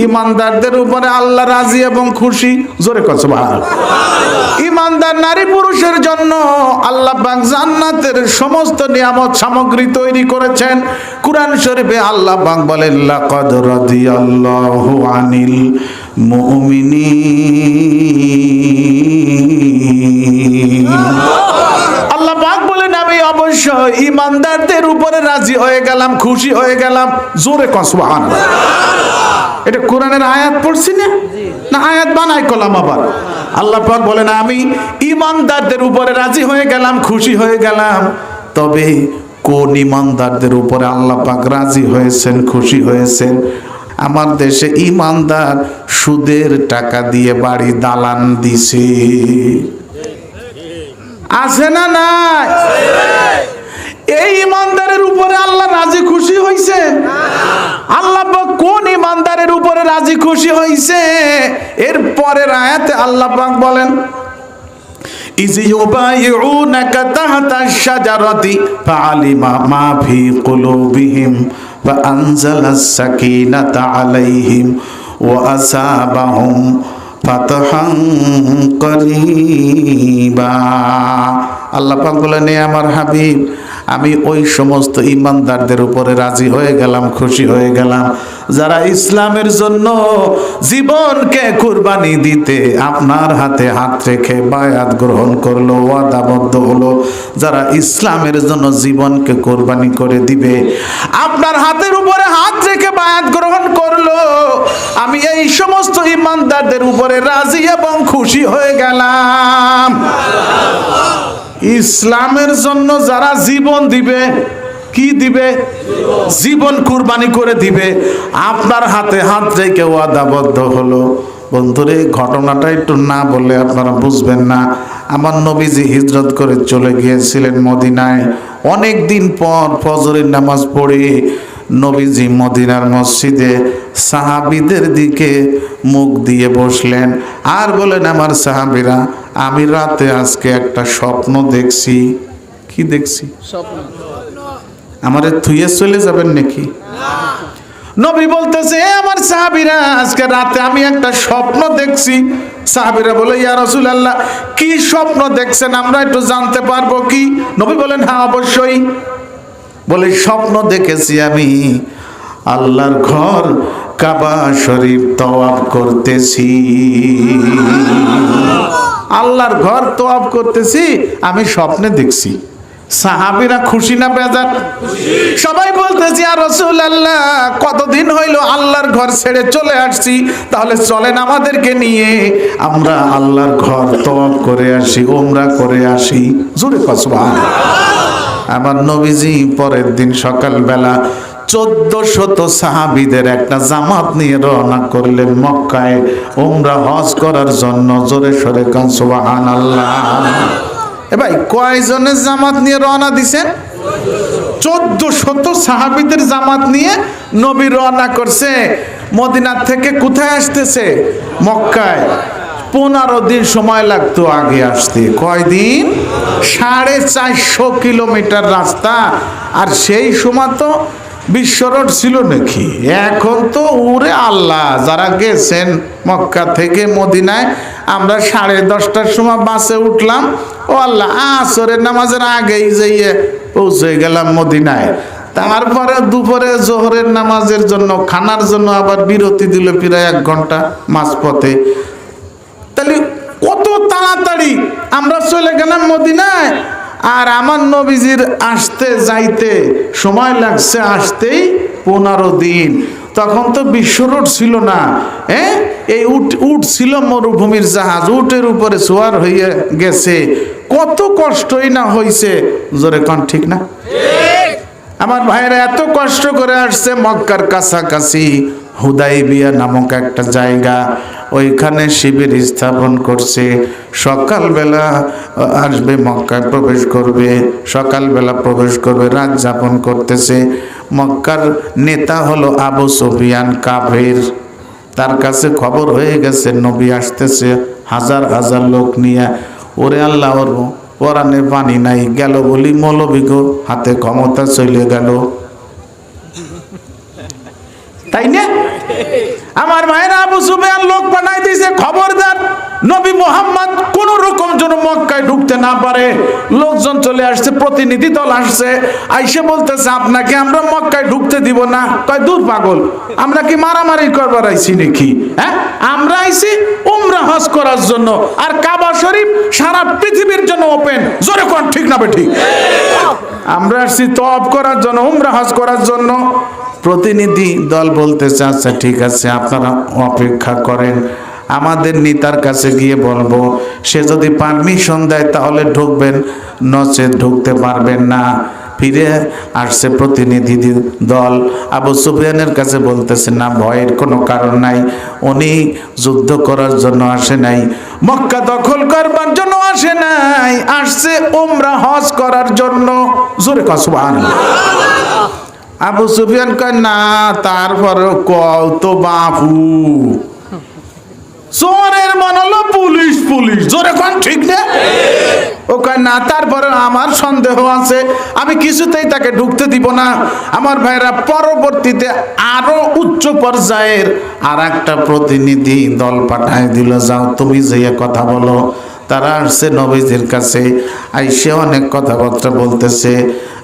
ইমানদারদের উপরে আল্লাহ রাজি এবং খুশি। জোরে কর সুবহানাল্লাহ। ইমানদার নারী পুরুষের জন্য আল্লাহ পাক জান্নাতের সমস্ত নিয়ামত সামগ্রী তৈরি করেছেন। কুরআন শরীফে আল্লাহ পাক বলেন লাকাদ রাদিয়াল্লাহু আনিল মুমিনিন। আল্লাহ পাক বলেন আমি অবশ্যই ইমানদারদের উপরে রাজি হয়ে গেলাম, খুশি হয়ে গেলাম। জোরে কর সুবহানাল্লাহ। এটা কোরআনের আয়াত পড়ছি না, না আয়াত বানাই কলাম আবার। আল্লাহ পাক বলেন আমি ইমানদারদের উপরে রাজি হয়ে গেলাম, খুশি হয়ে গেলাম। তবে কোন ইমানদারদের উপরে আল্লাহ পাক রাজি হয়েছেন, খুশি হয়েছেন? আমার দেশে ইমানদার সুদের টাকা দিয়ে বাড়ি দালান দিছে, আছে না নাই? এই ইমানদারের উপরে আল্লাহ রাজি খুশি হইছে? আল্লাহ পাক কোন ইমানদারের উপরে রাজি খুশি হইছে? এর পরের আয়াতে আল্লাহ পাক বলেন ইয ইউবাইউনাকা তাহতাশ শাজারাতি ফাআলিমা মা ফি কুলুবিহিম ওয়া আনজালাস সাকিনাতা আলাইহিম ওয়া আসাবাহুম ফাতহান করিবা। আল্লাহ পাক বলেন আমার হাবিব আমি ওই সমস্ত ইমানদারদের উপরে রাজি হয়ে গেলাম, খুশি হয়ে গেলাম যারা ইসলামের জন্য জীবনকে কুরবানি দিতে আপনার হাতে হাত রেখে বায়াত গ্রহণ করলো, ওয়াদাবদ্ধ হলো। যারা ইসলামের জন্য জীবনকে কুরবানি করে দিবে, আপনার হাতের উপরে হাত রেখে বায়াত গ্রহণ করলো, আমি এই সমস্ত ইমানদারদের উপরে রাজি এবং খুশি হয়ে গেলাম। ইসলামের জন্য যারা জীবন দিবে, কি দিবে? জীবন কুরবানি করে দিবে, আপনার হাতে হাত রেখে ওয়াদাবদ্ধ হলো। বন্ধুরে ঘটনাটা একটু না বললে আপনারা বুঝবেন না। আমার নবীজি হিজরত করে চলে গিয়েছিলেন মদিনায়। অনেক দিন পর ফজরের নামাজ পড়ে নবীজি মদিনার মসজিদে সাহাবীদের দিকে মুখ দিয়ে বসলেন আর বলেন আমার সাহাবীরা আমি রাতে আজকে একটা স্বপ্ন দেখছি। কি দেখছি? স্বপ্ন। আমারে থুইয়ে চলে যাবেন নাকি? নবী বলতেছে আমার সাহাবীরা আজকে রাতে আমি একটা স্বপ্ন দেখছি। সাহাবীরা বলে ইয়া রাসূলুল্লাহ কি স্বপ্ন দেখছেন, আমরা একটু জানতে পারবো কি? নবী বলেন হ্যাঁ অবশ্যই। বলে স্বপ্ন দেখেছি আমি আল্লাহর ঘর কাবা শরীফ তওয়াফ করতেছি। আল্লাহর ঘর তওয়াফ করতেছি আমি স্বপ্নে দেখছি। সাহাবীরা খুশি না বেজার? সবাই বলতেছি ইয়া রাসূলুল্লাহ কতদিন হইল আল্লাহর ঘর ছেড়ে চলে আসছি, তাহলে চলেন আমাদেরকে নিয়ে আমরা আল্লাহর ঘর তওয়াফ করে আসি, উমরা করে আসি। জোরে কর সুবহানাল্লাহ। আমার নবীজি পরের দিন সকালবেলা 1400 সাহাবীদের একটা জামাত নিয়ে রওনা করলেন মক্কায় উমরা হজ করার জন্য। জোরে সরে কান সুবহানাল্লাহ। এ ভাই কয়জনের জামাত নিয়ে রওনা দিছেন? 1400 সাহাবীদের জামাত নিয়ে নবী রওনা করছে। মদিনা থেকে কোথায় আসতেছে? মক্কায়। 15 দিন সময় লাগতো আগে আসতে। কয়দিন? 450 কিলোমিটার রাস্তা। আর সেই সময় তো বিশ্ব রোড ছিল নাকি? এখন তো উরে আল্লাহ। যারা গেছেন মক্কা থেকে মদিনায়, আমরা 10:30টার সময় বাসে উঠলাম, ও আল্লাহ আসরের নামাজের আগেই যাইয়ে পৌঁছে গেলাম মদিনায়। তারপরে দুপুরে জোহরের নামাজের জন্য খানার জন্য আবার বিরতি দিল প্রায় 1 ঘন্টা মাঝপথে। তাহলে কত তাড়াতাড়ি আমরা চলে গেলাম মদিনায়। আর আমার নবীজির আসতে যাইতে সময় লাগছে আসতেই 15 দিন। তখন তো বিশ্ব রোড ছিল না, এই উট ছিল মরুভূমির জাহাজ, উটের উপরে সোয়ার হয়ে গেছে। কত কষ্টই না হয়েছে। জোরে কোন ঠিক না? আমার ভাইরা এত কষ্ট করে আসছে মক্কার কাছাকাছি হুদাইবিয়া নামক একটা জায়গা, ওইখানে শিবির স্থাপন করছে। সকালবেলা আসবে মক্কায় প্রবেশ করবে, সকালবেলা প্রবেশ করবে, রাত যাপন করতেছে। মক্কার নেতা হলো আবু সুফিয়ান কাফের। তার কাছে খবর হয়ে গেছে নবী আসতেছে হাজার হাজার লোক নিয়ে। ওরে আল্লাহ, ওর পরানে পানি নাই, গেল বলি মৌলবীগো হাতে ক্ষমতা চলে গেল, তাই না? আমার ভাইরা আবু সুফিয়ান লোক পাঠাই দিয়েছে, খবরদার নবী মুহাম্মদ কোন রকম যেন মক্কায় ঢুকতে না পারে। লোকজন চলে আসছে, প্রতিনিধি দল আসছে, আইসে বলতেছে আপনাকে আমরা মক্কায় ঢুকতে দিব না। কয় দূর পাগল, আমরা কি মারামারি করবার আইছি নাকি? হ্যাঁ, আমরা আইছি উমরা হজ করার জন্য, আর কাবা শরীফ সারা পৃথিবীর জন্য ওপেন। জোরে কোন ঠিক না ঠিক? আমরা আসছি তওয়াফ করার জন্য, উমরা হজ করার জন্য। প্রতিনিধি দল বলতেছে আচ্ছা ঠিক আছে, আপনারা অপেক্ষা করেন, আমাদের নেতার কাছে গিয়ে বলবো, সে যদি পারমিশন দেয় তাহলে ঢুকবেন, নচেত ঢুকতে পারবেন না। ফিরে আসছে প্রতিনিধি দল, আবু সুফিয়ানের কাছে বলতেছে না, ভয়ের কোনো কারণ নাই, উনি যুদ্ধ করার জন্য আসে নাই, মক্কা দখল করবার জন্য আসে নাই, আসছে উমরা হজ করার জন্য। জোরে কও সুবহানাল্লাহ। আবু সুফিয়ান কয় না, তারপরে কও তো বাপু, চোরের মন হলো পুলিশ পুলিশ। জোরে কোন ঠিক না? ও কয় না, তারপরে আমার সন্দেহ আছে, আমি কিছুতেই তাকে ঢুকতে দিব না। আমার ভাইরা, পরবর্তীতে আরো উচ্চ পর্যায়ের আর একটা প্রতিনিধি দল পাঠায় দিল, যাও তুমি যেয়ে কথা বলো। তারা আসছে নবীজির কাছে, আইসে অনেক কথাবার্তা বলতেছে।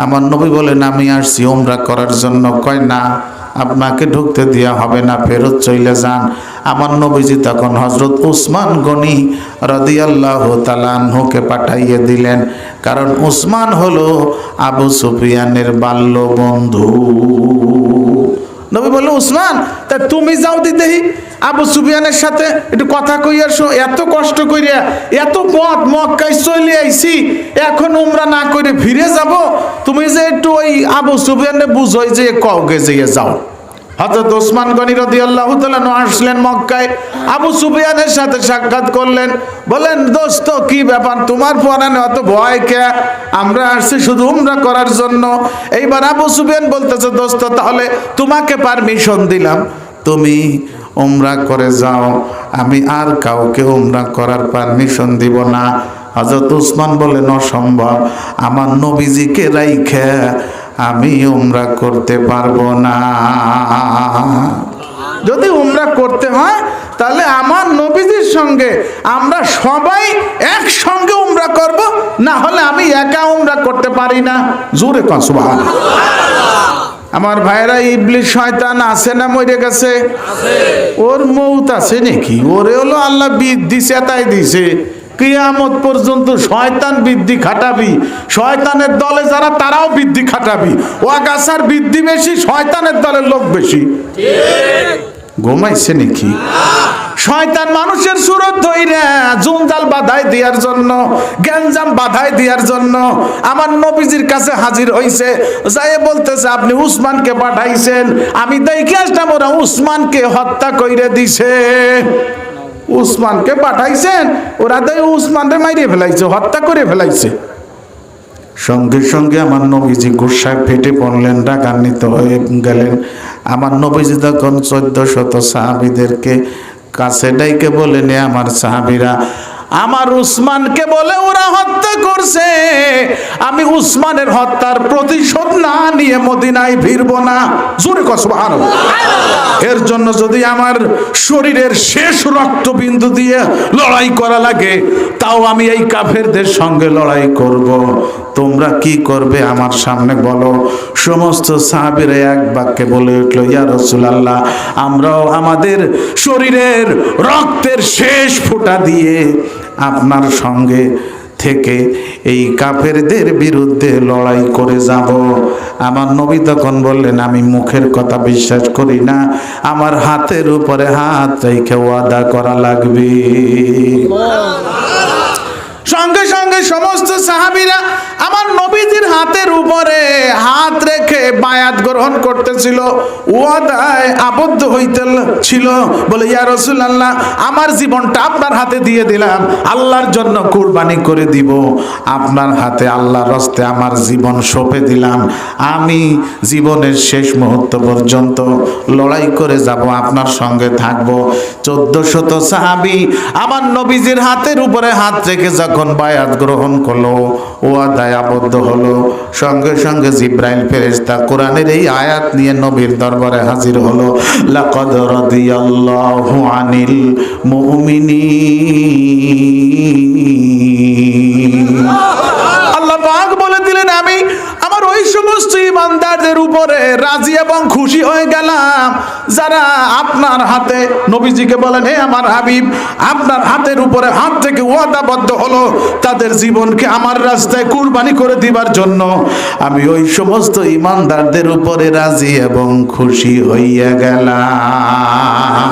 আমার নবী বলেন আমি আসছি উমরা করার জন্য। কয় না, আপনাকে ঢুকতে দেওয়া হবে না, ফেরত চলে যান। আমার নবীজি তখন হযরত উসমান গনি রাদিয়াল্লাহু তাআলা আনহুকে পাঠাইয়ে দিলেন, কারণ উসমান হলো আবু সুফিয়ানের বাল্য বন্ধু। নবী বলল উসমান, তা তুমি যাও দিতেই আবু সুফিয়ানের সাথে একটু কথা কইয়া আসো, এত কষ্ট কইরা এত পথ মক্কায় চলে আইছি, এখন উমরা না করে ফিরে যাব, তুমি যে একটু ওই আবু সুফিয়ানে বুঝোই যে কওকে যেয়ে যাও। হযরত ওসমান গনি রাদিয়াল্লাহু তাআলা আসলেন মক্কায়, আবু সুফিয়ানের সাথে সাক্ষাৎ করলেন, বলেন দোস্ত কি ব্যাপার, তোমার পরানে অত ভয় কে? আমরা আসছি শুধু উমরা করার জন্য। এইবার আবু সুফিয়ান বলতেছে, দোস্ত তাহলে তোমাকে পারমিশন দিলাম, তুমি উমরা করে যাও, আমি আর কাউকে উমরা করার পারমিশন দিব না। হযরত উসমান বলেন অসম্ভব, আমার নবীজিকে রাইখা আমি উমরা করতে পারবো না। যদি উমরা করতে হয় তাহলে আমার নবীজির সঙ্গে আমরা সবাই একসঙ্গে উমরা করব, না হলে আমি একা উমরা করতে পারি না। জোরে কও সুবহানাল্লাহ। আমার ভাইরা, ইবলিস শয়তান আছে না মরে গেছে? ওর মৌত আছে নাকি? ওরে হলো আল্লাহ বৃদ্ধি চেতাই দিছে, কিয়ামত পর্যন্ত শয়তান বৃদ্ধি খাটাবি, শয়তানের দলে যারা তারাও বৃদ্ধি খাটাবি। ওয়াগাছার বৃদ্ধি বেশি, শয়তানের দলের লোক বেশি। ঘুমাইছে নাকি? শয়তান মানুষের সুরত ধইরা জঞ্জাল বাধাই দেওয়ার জন্য, গ্যাঞ্জাম বাধাই দেওয়ার জন্য আমার নবীজির কাছে হাজির হইছে। যাই বলতেছে আপনি উসমানকে পাঠাইছেন, আমি দেখে আসলাম ওরা উসমানকে হত্যা কইরে দিছে। উসমানকে পাঠাইছেন, ওরা তো উসমানরে মাইরে ফেলাইছে, হত্যা করে ফেলাইছে। সঙ্গে সঙ্গে আমার নবীজি গুসায় ফেটে পড়লেন, রাগান্বিত হয়ে গেলেন। আমার নবীজি তখন 1400 সাহাবীদেরকে কাছে ডাইকে বলেন, আমার সাহাবীরা, আমার উসমানকে বলে ওরা হত্যা করছে, আমি উসমানের হত্যার প্রতিশোধ না নিয়ে মদিনায় ফিরবো না। জোরে কও সুবহানাল্লাহ। এর জন্য যদি আমার শরীরের শেষ রক্তবিন্দু দিয়ে লড়াই করা লাগে, তাও আমি এই কাফেরদের সঙ্গে লড়াই করব। তোমরা কি করবে আমার সামনে বলো। সমস্ত সাহাবীরা এক বাক্যে বলে উঠল, ইয়া রাসূলুল্লাহ, আমরাও আমাদের শরীরের রক্তের শেষ ফোঁটা দিয়ে আপনার সঙ্গে থেকে এই কাফেরদের বিরুদ্ধে লড়াই করে যাব। আমার নবী তখন বললেন, আমি মুখের কথা বিশ্বাস করি না, আমার হাতের উপরে হাত রেখে ওয়াদা করা লাগবে। সঙ্গে সঙ্গে সমস্ত সাহাবীরা আমার নবীজির হাতের উপরে হাত রেখে বায়াত গ্রহণ করতেছিল, ওয়াদায় আবদ্ধ হইতেছিল। বলে, ইয়া রাসূলুল্লাহ, আমার জীবনটা আপনার হাতে দিয়ে দিলাম, আল্লাহর জন্য কুরবানি করে দিব, আপনার হাতে আল্লাহর রাস্তায় আমার জীবন সঁপে দিলাম। আমি জীবনের শেষ মুহূর্ত পর্যন্ত লড়াই করে যাব, আপনার সঙ্গে থাকব। 1400 সাহাবী আমার নবীজির হাতের উপরে হাত রেখে যখন বায়াত গ্রহণ করলো, ওয়াদায় পর্দায় আবদ্ধ হলো। সঙ্গে সঙ্গে জিব্রাইল ফেরেশতা কোরআনের এই আয়াত নিয়ে নবীর দরবারে হাজির হলো। লাকাদ রাদিয়াল্লাহু আনিল মুমিনিন। আল্লাহ পাক বলে দিলেন, আমি আমার ওই সমস্ত ইমানদারদের উপরে রাজি এবং খুশি হয়ে গেলাম যারা আপনার হাতে, নবীজিকে বলেন, হে আমার হাবিব, আপনার হাতের উপরে হাত থেকে ওয়াদাবদ্ধ হলো তাদের জীবনকে আমার রাস্তায় কুরবানি করে দিবার জন্য। আমি ওই সমস্ত ইমানদারদের উপরে রাজি এবং খুশি হইয়া গেলাম।